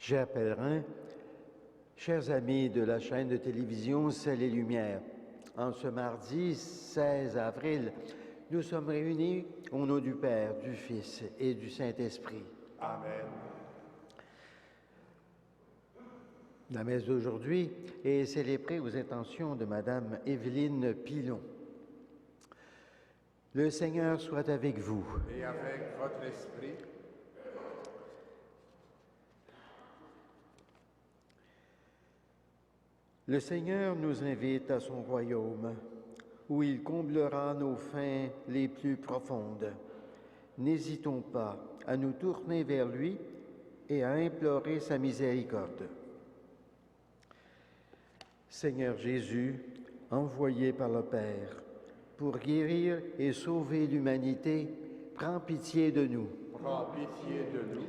Chers pèlerins, chers amis de la chaîne de télévision Ciel et Lumière, en ce mardi 16 avril, nous sommes réunis au nom du Père, du Fils et du Saint-Esprit. Amen. La messe d'aujourd'hui est célébrée aux intentions de Madame Évelyne Pilon. Le Seigneur soit avec vous. Et avec votre esprit. Le Seigneur nous invite à son royaume, où il comblera nos fins les plus profondes. N'hésitons pas à nous tourner vers lui et à implorer sa miséricorde. Seigneur Jésus, envoyé par le Père pour guérir et sauver l'humanité, prends pitié de nous. Prends pitié de nous.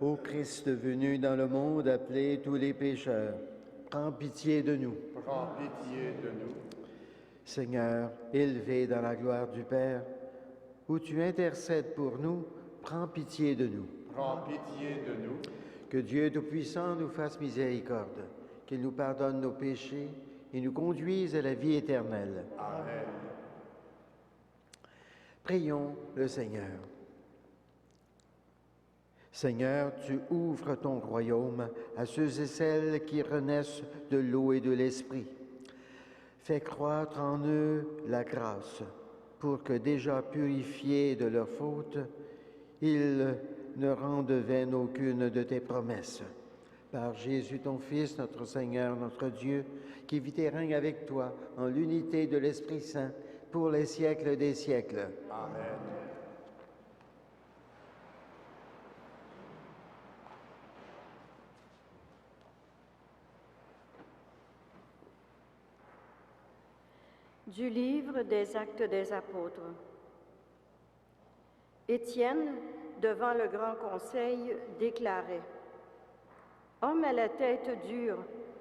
Ô Christ venu dans le monde appeler tous les pécheurs, prends pitié de nous. Prends pitié de nous. Seigneur, élevé dans la gloire du Père, où tu intercèdes pour nous, prends pitié de nous. Prends pitié de nous. Que Dieu Tout-Puissant nous fasse miséricorde, qu'il nous pardonne nos péchés et nous conduise à la vie éternelle. Amen. Prions le Seigneur. Seigneur, tu ouvres ton royaume à ceux et celles qui renaissent de l'eau et de l'esprit. Fais croître en eux la grâce, pour que, déjà purifiés de leurs fautes, ils ne rendent vaine aucune de tes promesses. Par Jésus, ton Fils, notre Seigneur, notre Dieu, qui vit et règne avec toi en l'unité de l'Esprit Saint, pour les siècles des siècles. Amen. Du livre des Actes des Apôtres. Étienne, devant le grand conseil, déclarait: « Hommes à la tête dure,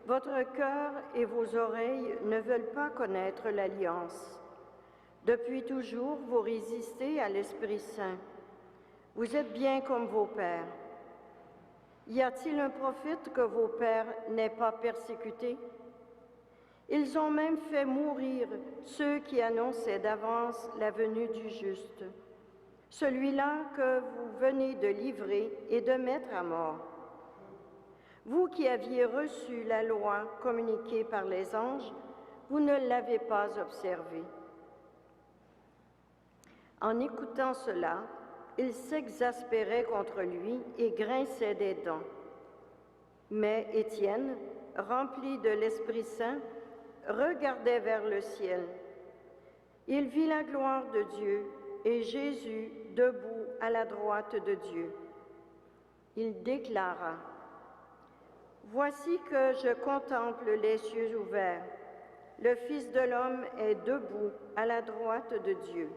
votre cœur et vos oreilles ne veulent pas connaître l'alliance. Depuis toujours, vous résistez à l'Esprit Saint. Vous êtes bien comme vos pères. Y a-t-il un prophète que vos pères n'aient pas persécuté? Ils ont même fait mourir ceux qui annonçaient d'avance la venue du juste, celui-là que vous venez de livrer et de mettre à mort. Vous qui aviez reçu la loi communiquée par les anges, vous ne l'avez pas observée. » En écoutant cela, ils s'exaspéraient contre lui et grinçaient des dents. Mais Étienne, rempli de l'Esprit Saint, regardait vers le ciel. Il vit la gloire de Dieu et Jésus debout à la droite de Dieu. Il déclara: « Voici que je contemple les cieux ouverts. Le Fils de l'homme est debout à la droite de Dieu. »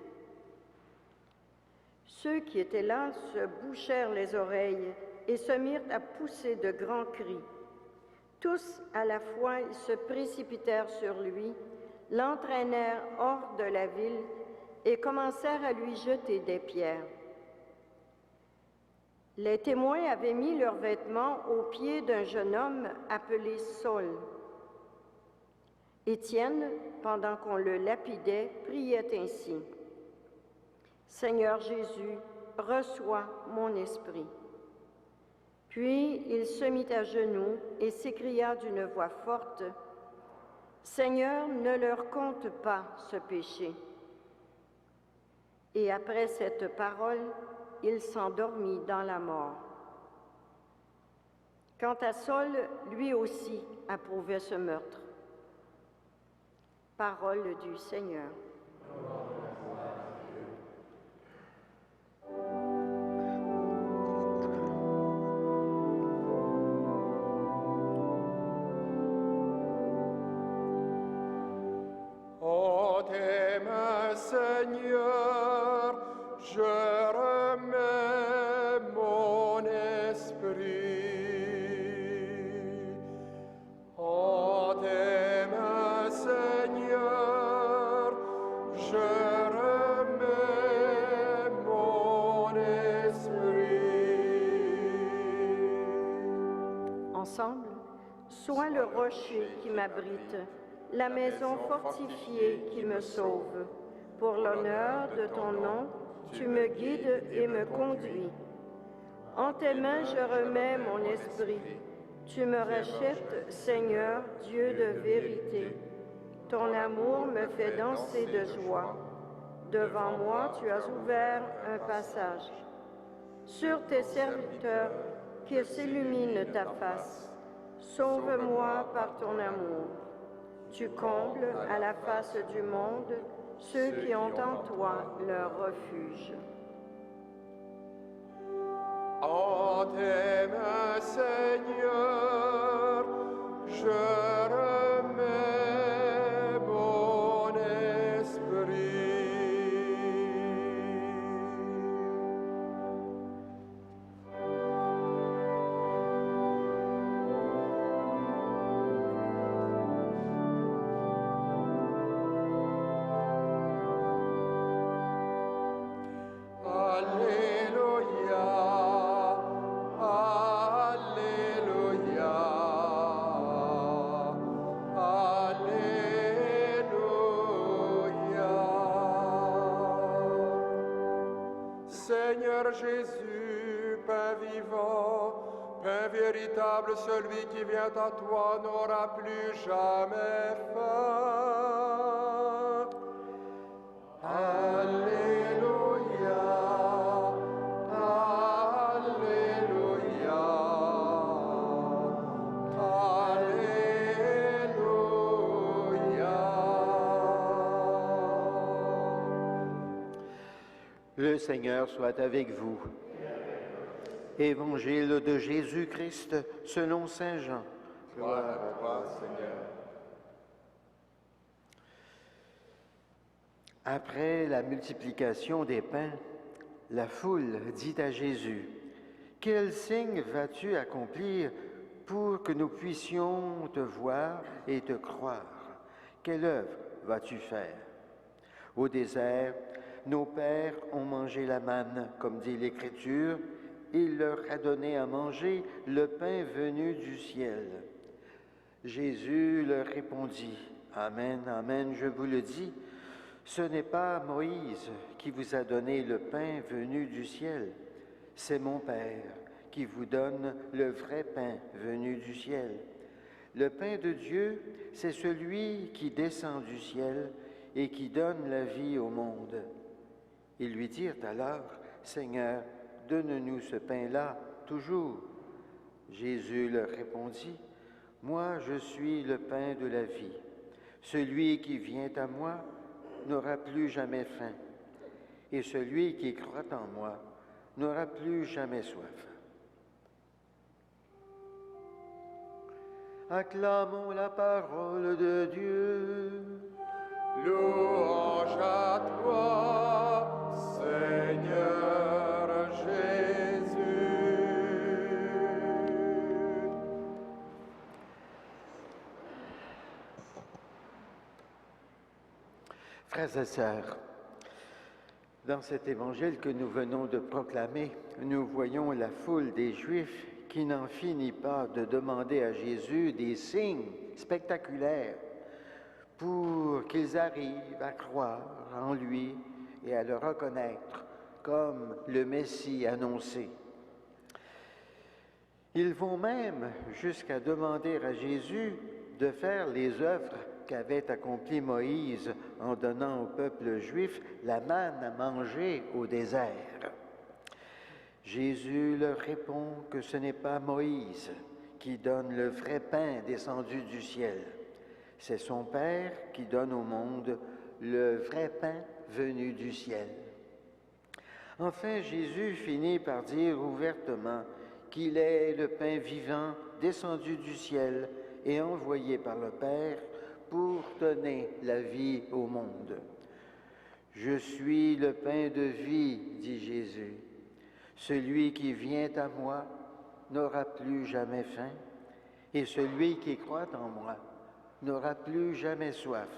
Ceux qui étaient là se bouchèrent les oreilles et se mirent à pousser de grands cris. Tous à la fois, ils se précipitèrent sur lui, l'entraînèrent hors de la ville et commencèrent à lui jeter des pierres. Les témoins avaient mis leurs vêtements aux pieds d'un jeune homme appelé Saul. Étienne, pendant qu'on le lapidait, priait ainsi: « Seigneur Jésus, reçois mon esprit. » Puis il se mit à genoux et s'écria d'une voix forte: « Seigneur, ne leur compte pas ce péché. » Et après cette parole, il s'endormit dans la mort. Quant à Saul, lui aussi approuvait ce meurtre. Parole du Seigneur. Ô tes mains, Seigneur, je remets mon esprit. Ô tes mains, Seigneur, je Ensemble, sois le rocher qui m'abrite, la maison fortifiée qui me sauve. Pour l'honneur de ton nom, tu me guides et me conduis. En tes mains, je remets mon esprit. Tu me rachètes, Seigneur, Dieu de vérité. Ton amour me fait danser de joie. Devant moi, tu as ouvert un passage. Sur tes serviteurs, qu'il s'illumine ta face. Sauve-moi par ton amour. Tu combles à la face du monde ceux qui ont en toi leur refuge. En tes mains, Seigneur, je remets mon esprit. Alléluia, Alléluia, Alléluia. Seigneur Jésus, pain vivant, pain véritable, celui qui vient à toi n'aura plus jamais faim. Alléluia, Alléluia, Alléluia. Le Seigneur soit avec vous. Évangile de Jésus-Christ selon Saint Jean. Gloire à toi, Seigneur. Après la multiplication des pains, la foule dit à Jésus, « Quel signe vas-tu accomplir pour que nous puissions te voir et te croire? Quelle œuvre vas-tu faire? » Au désert, nos pères ont mangé la manne, comme dit l'Écriture, il leur a donné à manger le pain venu du ciel. Jésus leur répondit, « Amen, amen, je vous le dis, ce n'est pas Moïse qui vous a donné le pain venu du ciel, c'est mon Père qui vous donne le vrai pain venu du ciel. Le pain de Dieu, c'est celui qui descend du ciel et qui donne la vie au monde. » Ils lui dirent alors, « Seigneur, donne-nous ce pain-là toujours. » Jésus leur répondit, « Moi, je suis le pain de la vie. Celui qui vient à moi n'aura plus jamais faim, et celui qui croit en moi n'aura plus jamais soif. » Acclamons la parole de Dieu. Louange à toi, Seigneur Jésus. Frères et sœurs, dans cet évangile que nous venons de proclamer, nous voyons la foule des Juifs qui n'en finit pas de demander à Jésus des signes spectaculaires pour qu'ils arrivent à croire en lui et à le reconnaître comme le Messie annoncé. Ils vont même jusqu'à demander à Jésus de faire les œuvres qu'avait accompli Moïse en donnant au peuple juif la manne à manger au désert. Jésus leur répond que ce n'est pas Moïse qui donne le vrai pain descendu du ciel. C'est son Père qui donne au monde le vrai pain venu du ciel. Enfin, Jésus finit par dire ouvertement qu'il est le pain vivant descendu du ciel et envoyé par le Père pour donner la vie au monde. « Je suis le pain de vie, dit Jésus. Celui qui vient à moi n'aura plus jamais faim, et celui qui croit en moi n'aura plus jamais soif. »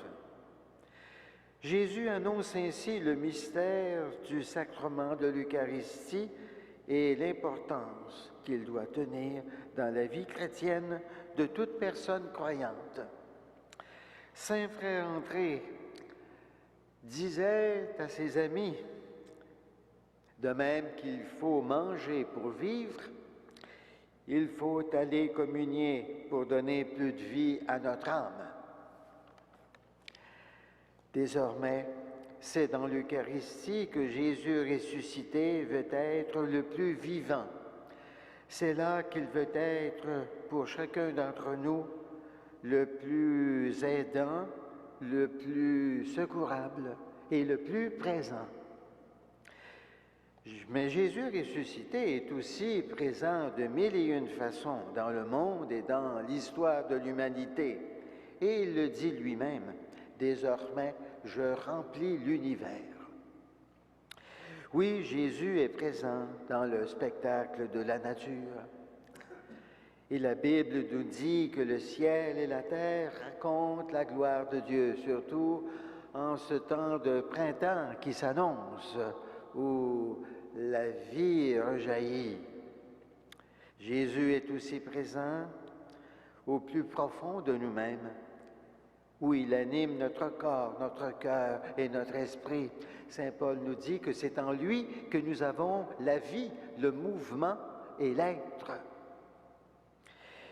Jésus annonce ainsi le mystère du sacrement de l'Eucharistie et l'importance qu'il doit tenir dans la vie chrétienne de toute personne croyante. Saint Frère André disait à ses amis, de même qu'il faut manger pour vivre, il faut aller communier pour donner plus de vie à notre âme. Désormais, c'est dans l'Eucharistie que Jésus ressuscité veut être le plus vivant. C'est là qu'il veut être pour chacun d'entre nous le plus aidant, le plus secourable et le plus présent. Mais Jésus ressuscité est aussi présent de mille et une façons dans le monde et dans l'histoire de l'humanité. Et il le dit lui-même, « Désormais, je remplis l'univers. » Oui, Jésus est présent dans le spectacle de la nature. Et la Bible nous dit que le ciel et la terre racontent la gloire de Dieu, surtout en ce temps de printemps qui s'annonce, où la vie rejaillit. Jésus est aussi présent au plus profond de nous-mêmes, où il anime notre corps, notre cœur et notre esprit. Saint Paul nous dit que c'est en lui que nous avons la vie, le mouvement et l'être.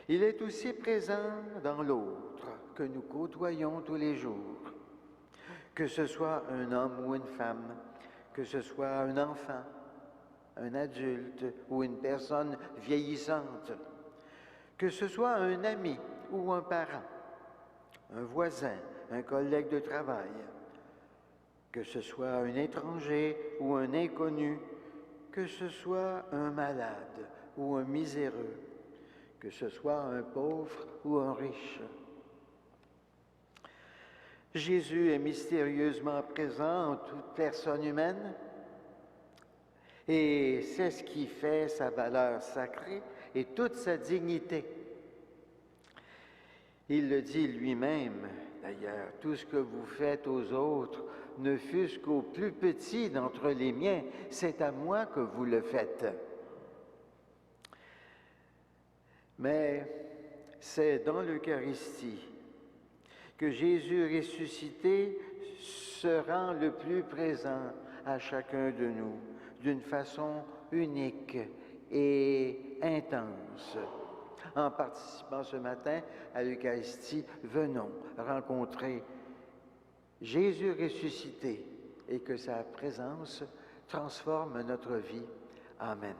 Il est aussi présent dans l'autre que nous côtoyons tous les jours, que ce soit un homme ou une femme, que ce soit un enfant, un adulte ou une personne vieillissante, que ce soit un ami ou un parent, un voisin, un collègue de travail, que ce soit un étranger ou un inconnu, que ce soit un malade ou un miséreux, que ce soit un pauvre ou un riche. Jésus est mystérieusement présent en toute personne humaine et c'est ce qui fait sa valeur sacrée et toute sa dignité. Il le dit lui-même, d'ailleurs, « Tout ce que vous faites aux autres, ne fût-ce qu'aux plus petits d'entre les miens, c'est à moi que vous le faites. » Mais c'est dans l'Eucharistie que Jésus ressuscité se rend le plus présent à chacun de nous, d'une façon unique et intense. En participant ce matin à l'Eucharistie, venons rencontrer Jésus ressuscité et que sa présence transforme notre vie. Amen.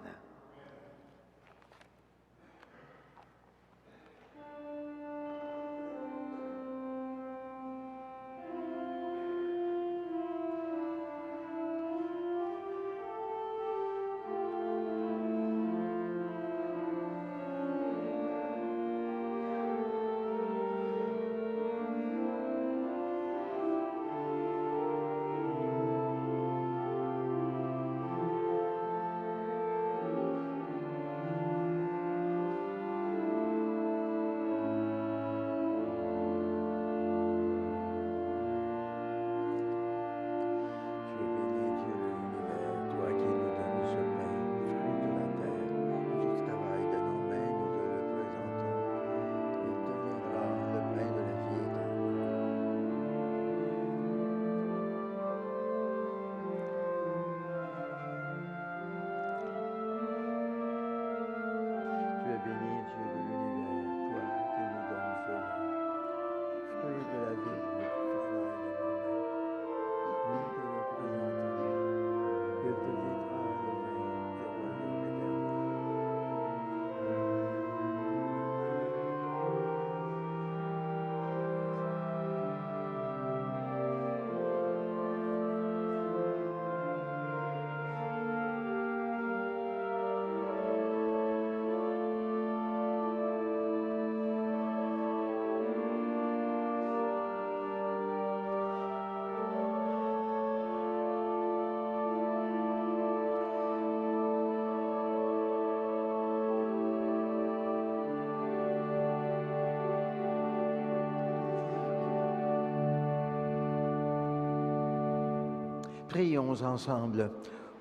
Prions ensemble.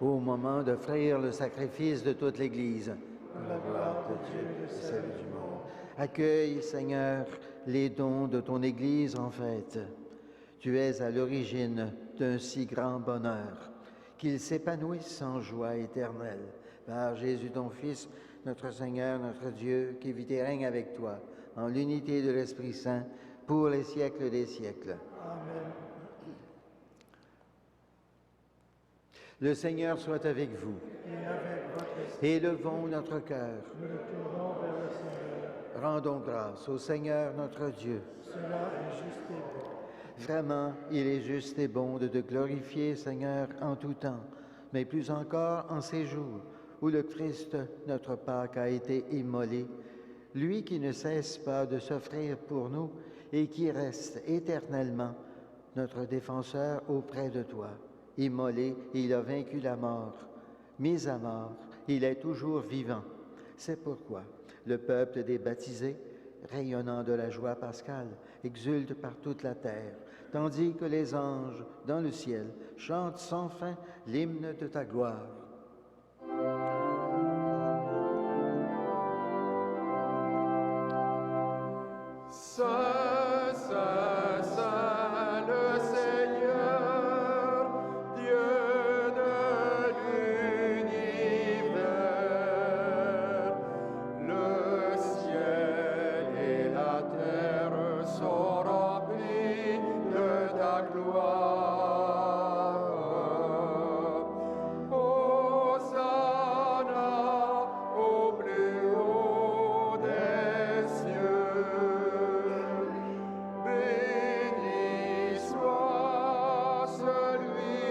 au moment d'offrir le sacrifice de toute l'Église. Pour la gloire de Dieu et le salut du monde. Accueille, Seigneur, les dons de ton Église en fête. Tu es à l'origine d'un si grand bonheur, qu'il s'épanouisse en joie éternelle. Par Jésus ton Fils, notre Seigneur, notre Dieu, qui vit et règne avec toi, en l'unité de l'Esprit Saint, pour les siècles des siècles. Amen. Le Seigneur soit avec vous. Et avec votre esprit, Élevons notre cœur. nous le tournons vers le Seigneur. Rendons grâce au Seigneur notre Dieu. Cela est juste et bon. Vraiment, il est juste et bon de te glorifier, Seigneur, en tout temps, mais plus encore en ces jours où le Christ, notre Pâque, a été immolé, lui qui ne cesse pas de s'offrir pour nous et qui reste éternellement notre défenseur auprès de toi. Immolé, il a vaincu la mort. Mis à mort, il est toujours vivant. C'est pourquoi le peuple des baptisés, rayonnant de la joie pascale, exulte par toute la terre, tandis que les anges, dans le ciel, chantent sans fin l'hymne de ta gloire. Saint, Saint, Saint, le Seigneur, Dieu de l'univers. Le ciel et la terre sont remplis de ta gloire. Hosanna au plus haut des cieux. Béni soit celui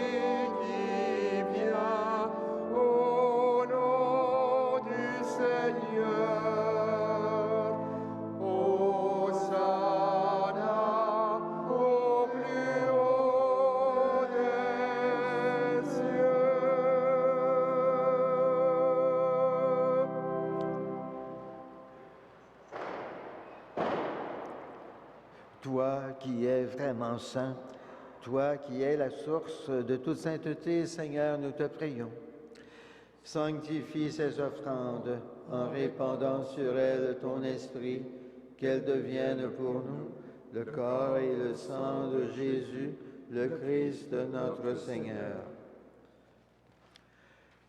qui vient au nom du Seigneur. Hosanna au plus haut des cieux. Toi qui es vraiment saint, toi qui es la source de toute sainteté, Seigneur, nous te prions. Sanctifie ces offrandes en répandant sur elles ton esprit, qu'elles deviennent pour nous le corps et le sang de Jésus, le Christ notre Seigneur.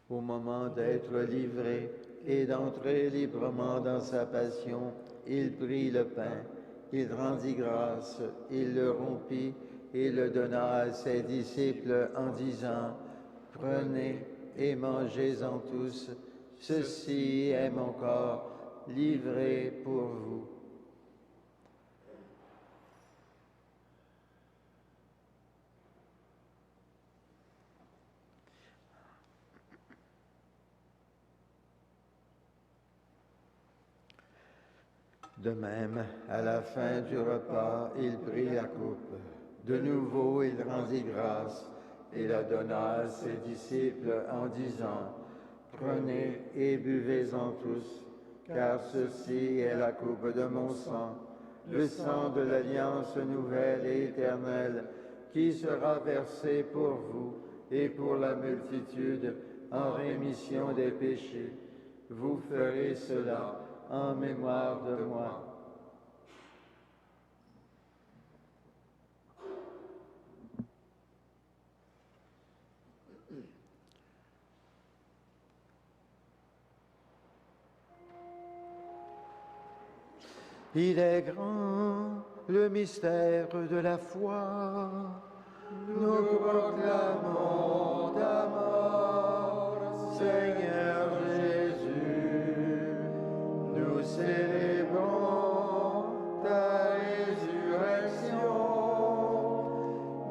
Au moment d'être livré et d'entrer librement dans sa passion, il prit le pain, il rendit grâce, il le rompit et le donna à ses disciples en disant, « Prenez et mangez-en tous, ceci est mon corps livré pour vous. » De même, à la fin du repas, il prit la coupe. De nouveau, il rendit grâce et la donna à ses disciples en disant, « Prenez et buvez-en tous, car ceci est la coupe de mon sang, le sang de l'alliance nouvelle et éternelle, qui sera versé pour vous et pour la multitude en rémission des péchés. Vous ferez cela en mémoire de moi. » Il est grand le mystère de la foi. Nous proclamons ta mort, Seigneur Jésus. Nous célébrons ta résurrection.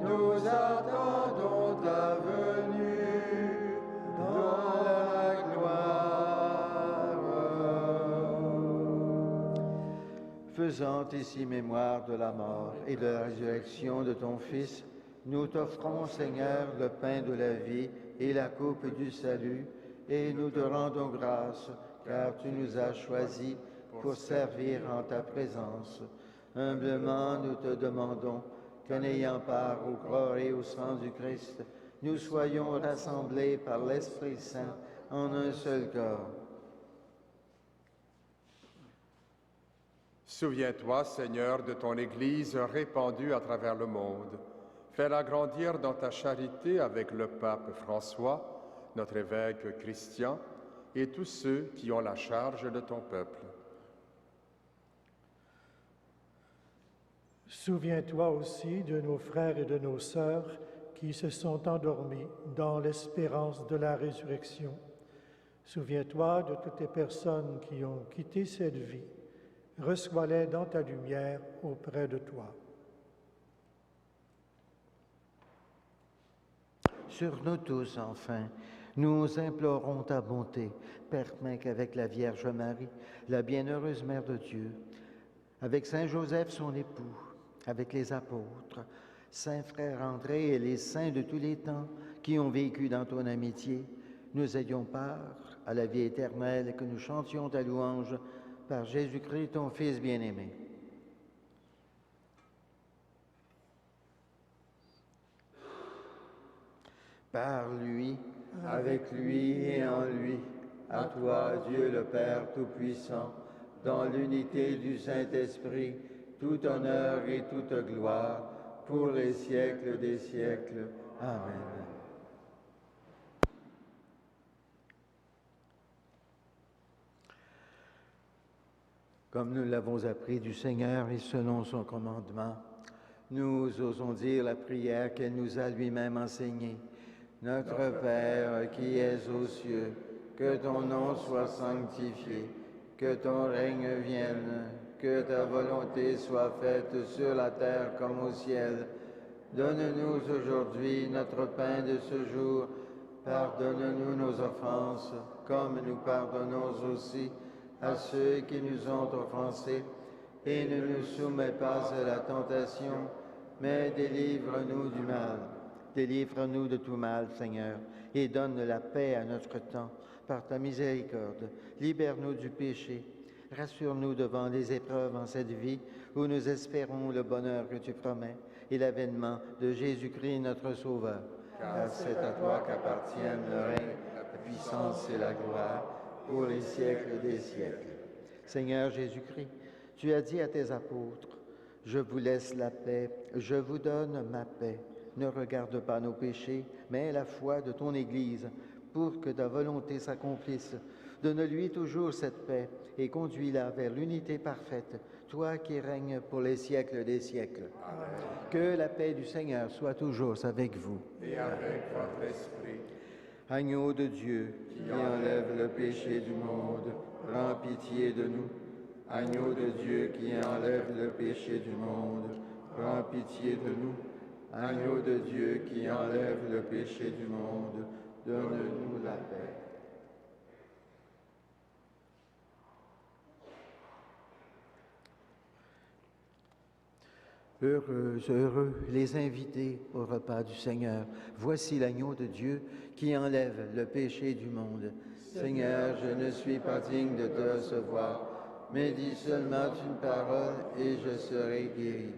Nous attendons ta venue dans la gloire. Faisant ici mémoire de la mort et de la résurrection de ton Fils, nous t'offrons, Seigneur, le pain de la vie et la coupe du salut, et nous te rendons grâce, car tu nous as choisis pour servir en ta présence. Humblement, nous te demandons qu'en ayant part au corps et au sang du Christ, nous soyons rassemblés par l'Esprit Saint en un seul corps. Souviens-toi, Seigneur, de ton Église répandue à travers le monde. Fais-la grandir dans ta charité avec le pape François, notre évêque Christian, et tous ceux qui ont la charge de ton peuple. Souviens-toi aussi de nos frères et de nos sœurs qui se sont endormis dans l'espérance de la résurrection. Souviens-toi de toutes les personnes qui ont quitté cette vie. Reçois-les dans ta lumière auprès de toi. Sur nous tous, enfin, nous implorons ta bonté. Permets qu'avec la Vierge Marie, la bienheureuse Mère de Dieu, avec Saint Joseph, son époux, avec les apôtres, Saint Frère André et les saints de tous les temps qui ont vécu dans ton amitié, nous ayons part à la vie éternelle et que nous chantions ta louange par Jésus-Christ, ton Fils bien-aimé. Par lui, avec lui et en lui, à toi, Dieu le Père Tout-Puissant, dans l'unité du Saint-Esprit, tout honneur et toute gloire, pour les siècles des siècles. Amen. Comme nous l'avons appris du Seigneur et selon son commandement, nous osons dire la prière qu'elle nous a lui-même enseignée. Notre Père qui es aux cieux, que ton nom soit sanctifié, que ton règne vienne, que ta volonté soit faite sur la terre comme au ciel. Donne-nous aujourd'hui notre pain de ce jour. Pardonne-nous nos offenses, comme nous pardonnons aussi à ceux qui nous ont offensés, et ne nous soumets pas à la tentation, mais délivre-nous du mal. Délivre-nous de tout mal, Seigneur, et donne la paix à notre temps, par ta miséricorde. Libère-nous du péché. Rassure-nous devant les épreuves en cette vie, où nous espérons le bonheur que tu promets, et l'avènement de Jésus-Christ, notre Sauveur. Car c'est à toi qu'appartiennent le règne, la puissance et la gloire, pour les siècles des siècles. Seigneur Jésus-Christ, tu as dit à tes apôtres, « Je vous laisse la paix, je vous donne ma paix. Ne regarde pas nos péchés, mais la foi de ton Église, pour que ta volonté s'accomplisse. Donne-lui toujours cette paix et conduis-la vers l'unité parfaite, toi qui règnes pour les siècles des siècles. » Amen. Que la paix du Seigneur soit toujours avec vous. Et avec votre esprit. Agneau de Dieu, qui enlève le péché du monde, prends pitié de nous. Agneau de Dieu, qui enlève le péché du monde, prends pitié de nous. Agneau de Dieu, qui enlève le péché du monde, donne-nous la paix. Heureux, heureux les invités au repas du Seigneur. Voici l'agneau de Dieu qui enlève le péché du monde. Seigneur, je ne suis pas digne de te recevoir, mais dis seulement une parole et je serai guéri.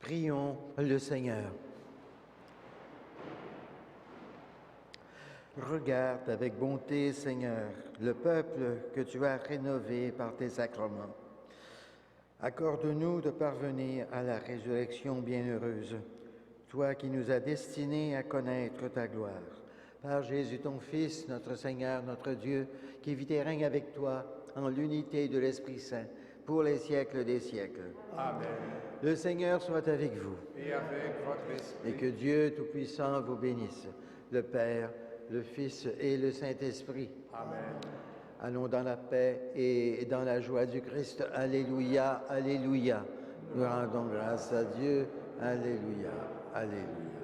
Prions le Seigneur. Regarde avec bonté, Seigneur, le peuple que tu as rénové par tes sacrements. Accorde-nous de parvenir à la résurrection bienheureuse, toi qui nous as destinés à connaître ta gloire. Par Jésus, ton Fils, notre Seigneur, notre Dieu, qui vit et règne avec toi en l'unité de l'Esprit Saint, pour les siècles des siècles. Amen. Le Seigneur soit avec vous. Et avec votre esprit. Et que Dieu Tout-Puissant vous bénisse, le Père, le Fils et le Saint-Esprit. Amen. Allons dans la paix et dans la joie du Christ. Alléluia, alléluia. Nous rendons grâce à Dieu. Alléluia, alléluia.